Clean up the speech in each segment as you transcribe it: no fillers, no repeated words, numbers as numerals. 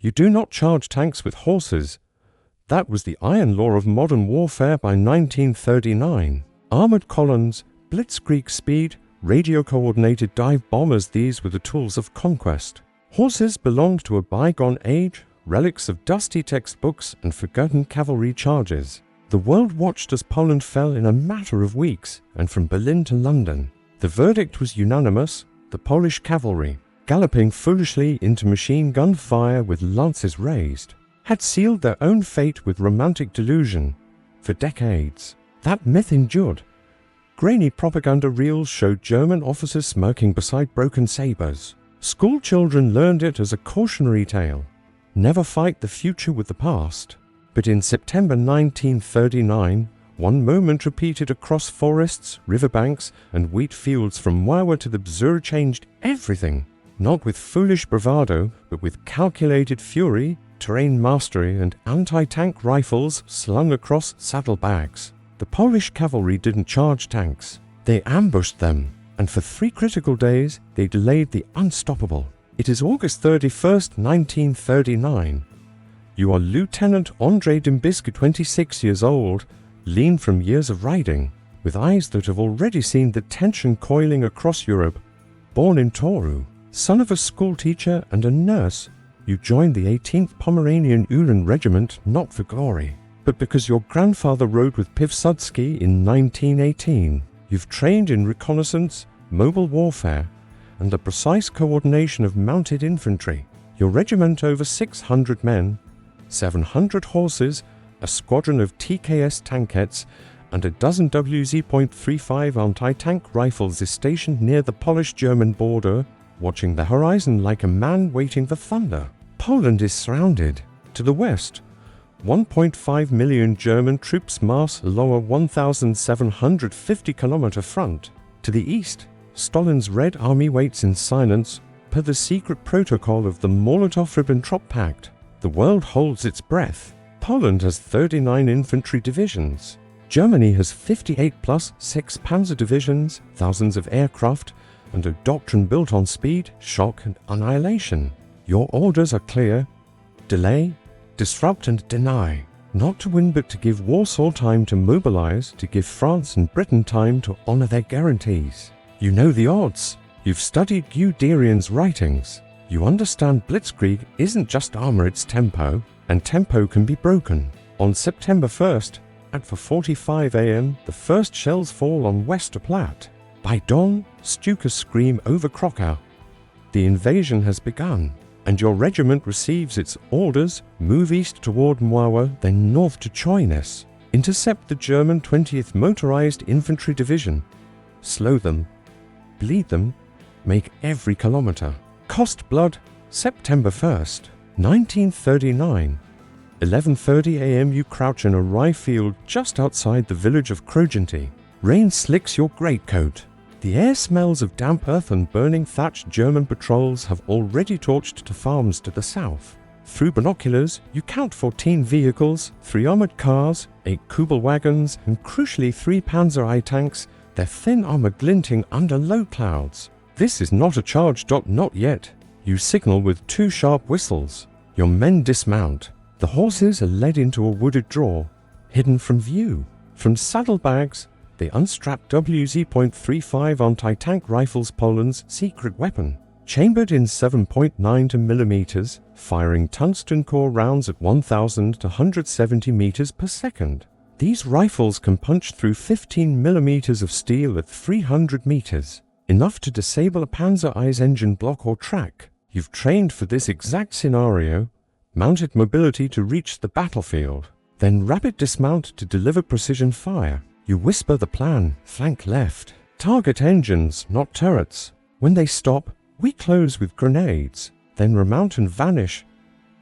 You do not charge tanks with horses. That was the iron law of modern warfare by 1939. Armored columns, Blitzkrieg speed, radio-coordinated dive bombers, these were the tools of conquest. Horses belonged to a bygone age, relics of dusty textbooks and forgotten cavalry charges. The world watched as Poland fell in a matter of weeks, and from Berlin to London. The verdict was unanimous: the Polish cavalry, galloping foolishly into machine gun fire with lances raised, had sealed their own fate with romantic delusion. For decades, that myth endured. Grainy propaganda reels showed German officers smirking beside broken sabers. School children learned it as a cautionary tale. Never fight the future with the past. But in September 1939, one moment repeated across forests, riverbanks, and wheat fields from Wawa to the Bzur changed everything. Not with foolish bravado, but with calculated fury, terrain mastery, and anti-tank rifles slung across saddlebags. The Polish cavalry didn't charge tanks. They ambushed them, and for 3 critical days they delayed the unstoppable. It is August 31st, 1939. You are Lieutenant Andrei Dembisky, 26 years old, lean from years of riding, with eyes that have already seen the tension coiling across Europe. Born in Toru, son of a schoolteacher and a nurse, you joined the 18th Pomeranian Ulan Regiment not for glory, but because your grandfather rode with Piłsudski in 1918. You've trained in reconnaissance, mobile warfare, and the precise coordination of mounted infantry. Your regiment over 600 men, 700 horses, a squadron of TKS tankettes, and a dozen WZ.35 anti-tank rifles is stationed near the Polish-German border, watching the horizon like a man waiting for thunder. Poland is surrounded. To the west, 1.5 million German troops mass along a 1,750-kilometer front. To the east, Stalin's Red Army waits in silence per the secret protocol of the Molotov-Ribbentrop Pact. The world holds its breath. Poland has 39 infantry divisions. Germany has 58 plus 6 panzer divisions, thousands of aircraft, and a doctrine built on speed, shock, and annihilation. Your orders are clear: delay, disrupt, and deny. Not to win, but to give Warsaw time to mobilize, to give France and Britain time to honor their guarantees. You know the odds. You've studied Guderian's writings. You understand Blitzkrieg isn't just armor, it's tempo, and tempo can be broken. On September 1st, at 4:45 a.m., the first shells fall on Westerplatte. By dawn, Stukas scream over Krakow. The invasion has begun, and your regiment receives its orders: move east toward Mława, then north to Chojnice. Intercept the German 20th Motorized Infantry Division. Slow them, bleed them, make every kilometer. Cost blood. September 1st, 1939. 11:30 a.m. you crouch in a rye field just outside the village of Krojanty. Rain slicks your greatcoat. The air smells of damp earth and burning thatch. German patrols have already torched to farms to the south. Through binoculars, you count 14 vehicles, 3 armored cars, 8 Kubel wagons, and crucially 3 Panzer I tanks, their thin armor glinting under low clouds. This is not a charge. Not yet. You signal with 2 sharp whistles. Your men dismount. The horses are led into a wooded draw, hidden from view. From saddlebags, they unstrap WZ.35 anti-tank rifles, Poland's secret weapon. Chambered in 7.9 mm, firing tungsten core rounds at 1,000 to 170 meters per second. These rifles can punch through 15 millimeters of steel at 300 meters, enough to disable a Panzer I's engine block or track. You've trained for this exact scenario: mounted mobility to reach the battlefield, then rapid dismount to deliver precision fire. You whisper the plan: flank left. Target engines, not turrets. When they stop, we close with grenades, then remount and vanish.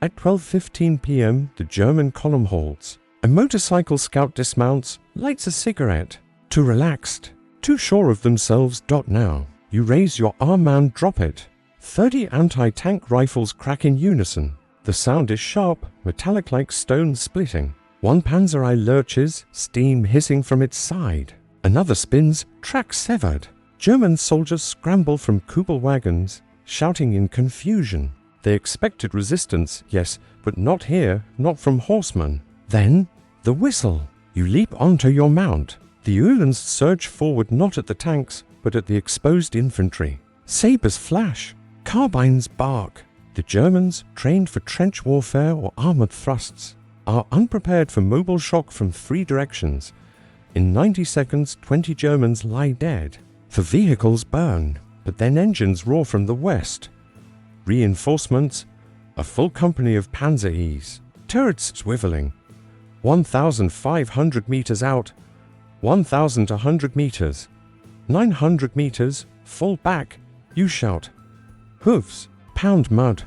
At 12:15 p.m. the German column halts. A motorcycle scout dismounts, lights a cigarette. Too relaxed, too sure of themselves. Now, you raise your arm and drop it. 30 anti-tank rifles crack in unison. The sound is sharp, metallic like stone splitting. One Panzer I lurches, steam hissing from its side. Another spins, track severed. German soldiers scramble from Kubel wagons, shouting in confusion. They expected resistance, yes, but not here, not from horsemen. Then, the whistle. You leap onto your mount. The Uhlans surge forward not at the tanks, but at the exposed infantry. Sabers flash. Carbines bark. The Germans, trained for trench warfare or armored thrusts, are unprepared for mobile shock from 3 directions. In 90 seconds, 20 Germans lie dead. The vehicles burn, but then engines roar from the west. Reinforcements, a full company of Panzer E's, turrets swiveling. 1,500 meters out, 1,100 meters, 900 meters, fall back, you shout. Hoofs pound mud.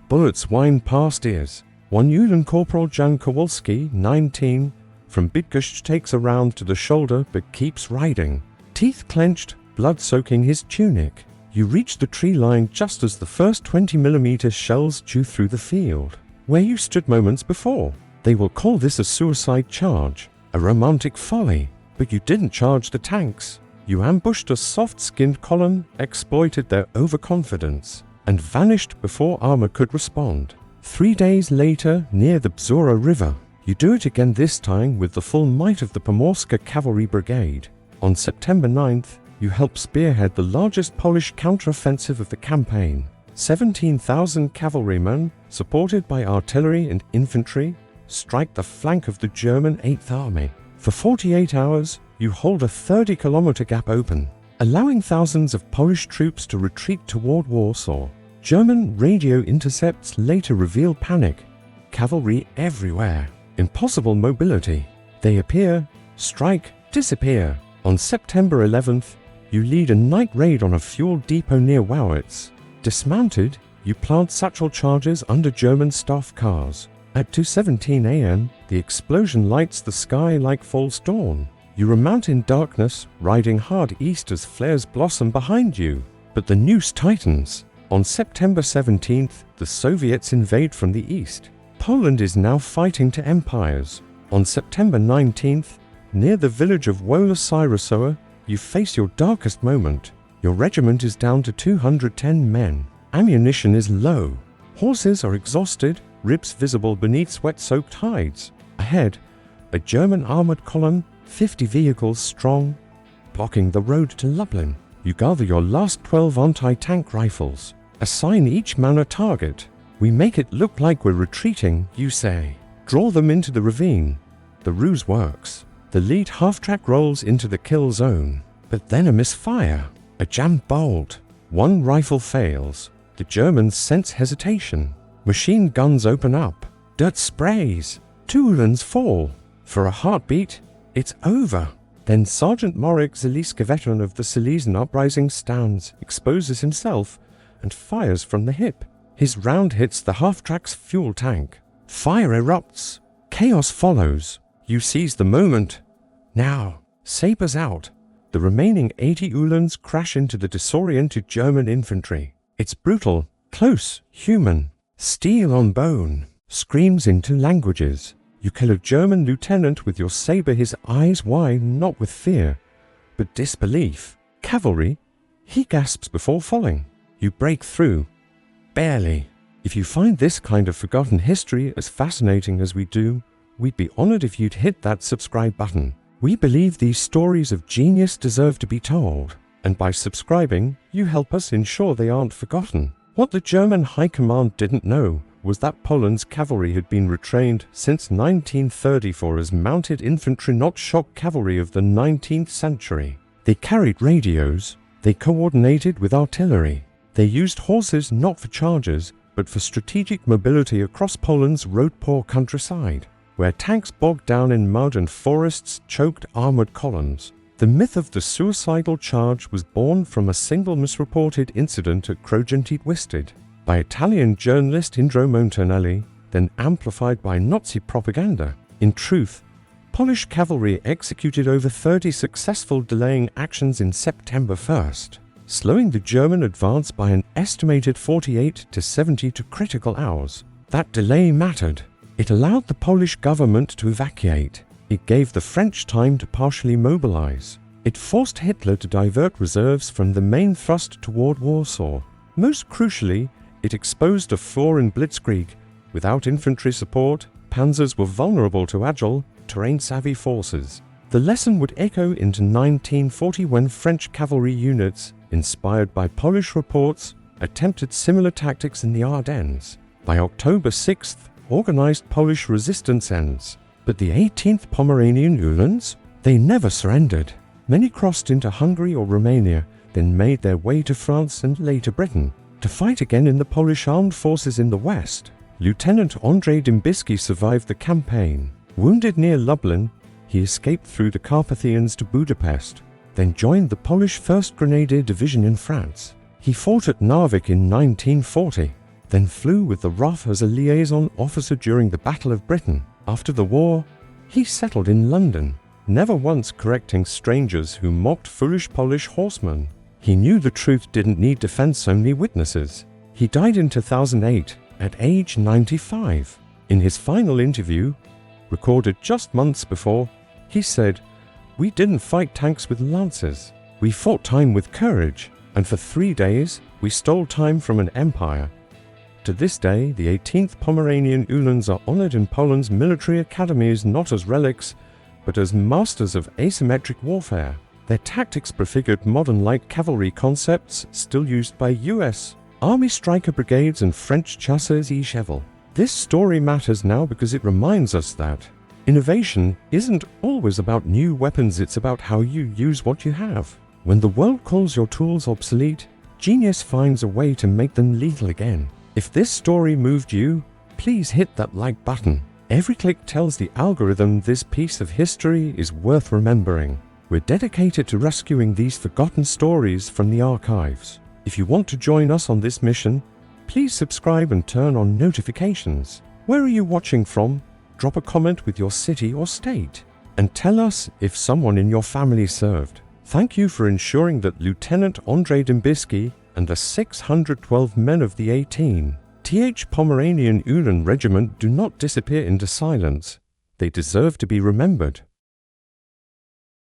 Bullets whine past ears. One Uhlan Corporal Jan Kowalski, 19, from Bydgoszcz takes a round to the shoulder but keeps riding. Teeth clenched, blood soaking his tunic. You reach the tree line just as the first 20mm shells chew through the field, where you stood moments before. They will call this a suicide charge, a romantic folly, but you didn't charge the tanks. You ambushed a soft-skinned column, exploited their overconfidence, and vanished before armor could respond. 3 days later, near the Bzura River, you do it again, this time with the full might of the Pomorska Cavalry Brigade. On September 9th, you help spearhead the largest Polish counteroffensive of the campaign. 17,000 cavalrymen, supported by artillery and infantry, strike the flank of the German 8th Army. For 48 hours, you hold a 30-kilometer gap open, allowing thousands of Polish troops to retreat toward Warsaw. German radio intercepts later reveal panic. Cavalry everywhere. Impossible mobility. They appear, strike, disappear. On September 11th, you lead a night raid on a fuel depot near Wałęsa. Dismounted, you plant satchel charges under German staff cars. At 2:17 a.m., the explosion lights the sky like false dawn. You remount in darkness, riding hard east as flares blossom behind you. But the noose tightens. On September 17th, the Soviets invade from the east. Poland is now fighting to empires. On September 19th, near the village of Wola Syrosowa, you face your darkest moment. Your regiment is down to 210 men. Ammunition is low. Horses are exhausted, ribs visible beneath sweat-soaked hides. Ahead, a German armored column, 50 vehicles strong, blocking the road to Lublin. You gather your last 12 anti-tank rifles. Assign each man a target. We make it look like we're retreating, you say. Draw them into the ravine. The ruse works. The lead half-track rolls into the kill zone. But then a misfire. A jammed bolt. One rifle fails. The Germans sense hesitation. Machine guns open up. Dirt sprays. 2 Uhlans fall. For a heartbeat, it's over. Then Sergeant Marek Zeliska, veteran of the Silesian uprising, stands, exposes himself, and fires from the hip. His round hits the half-track's fuel tank. Fire erupts. Chaos follows. You seize the moment. Now, sabers out. The remaining 80 Uhlans crash into the disoriented German infantry. It's brutal, close, human. Steel on bone. Screams in 2 languages. You kill a German lieutenant with your saber, his eyes wide, not with fear, but disbelief. Cavalry. He gasps before falling. You break through. Barely. If you find this kind of forgotten history as fascinating as we do, we'd be honored if you'd hit that subscribe button. We believe these stories of genius deserve to be told, and by subscribing, you help us ensure they aren't forgotten. What the German High Command didn't know was that Poland's cavalry had been retrained since 1934 as mounted infantry, not shock cavalry of the 19th century. They carried radios. They coordinated with artillery. They used horses not for charges, but for strategic mobility across Poland's road-poor countryside, where tanks bogged down in mud and forests choked armored columns. The myth of the suicidal charge was born from a single misreported incident at Krogentid-Wisted by Italian journalist Indro Montanelli, then amplified by Nazi propaganda. In truth, Polish cavalry executed over 30 successful delaying actions in September 1st, slowing the German advance by an estimated 48 to 72 critical hours. That delay mattered. It allowed the Polish government to evacuate. It gave the French time to partially mobilize. It forced Hitler to divert reserves from the main thrust toward Warsaw. Most crucially, It exposed a flaw in Blitzkrieg. Without infantry support, panzers were vulnerable to agile, terrain-savvy forces. The lesson would echo into 1940 when French cavalry units, inspired by Polish reports, attempted similar tactics in the Ardennes. By October 6th, organized Polish resistance ends. But the 18th Pomeranian Uhlans? They never surrendered. Many crossed into Hungary or Romania, then made their way to France and later Britain, to fight again in the Polish armed forces in the west. Lieutenant Andrzej Dębski survived the campaign. Wounded near Lublin, he escaped through the Carpathians to Budapest, then joined the Polish 1st Grenadier Division in France. He fought at Narvik in 1940, then flew with the RAF as a liaison officer during the Battle of Britain. After the war, he settled in London, never once correcting strangers who mocked foolish Polish horsemen. He knew the truth didn't need defense-only witnesses. He died in 2008 at age 95. In his final interview, recorded just months before, he said, "We didn't fight tanks with lances. We fought time with courage, and for 3 days, we stole time from an empire." To this day, the 18th Pomeranian Uhlans are honored in Poland's military academies not as relics, but as masters of asymmetric warfare. Their tactics prefigured modern light cavalry concepts still used by US Army Striker Brigades and French Chasseurs Cheval. This story matters now because it reminds us that innovation isn't always about new weapons, it's about how you use what you have. When the world calls your tools obsolete, genius finds a way to make them lethal again. If this story moved you, please hit that like button. Every click tells the algorithm this piece of history is worth remembering. We're dedicated to rescuing these forgotten stories from the archives. If you want to join us on this mission, please subscribe and turn on notifications. Where are you watching from? Drop a comment with your city or state, and tell us if someone in your family served. Thank you for ensuring that Lieutenant Andrzej Dębski and the 612 men of the 18th Pomeranian Uhlan Regiment do not disappear into silence. They deserve to be remembered.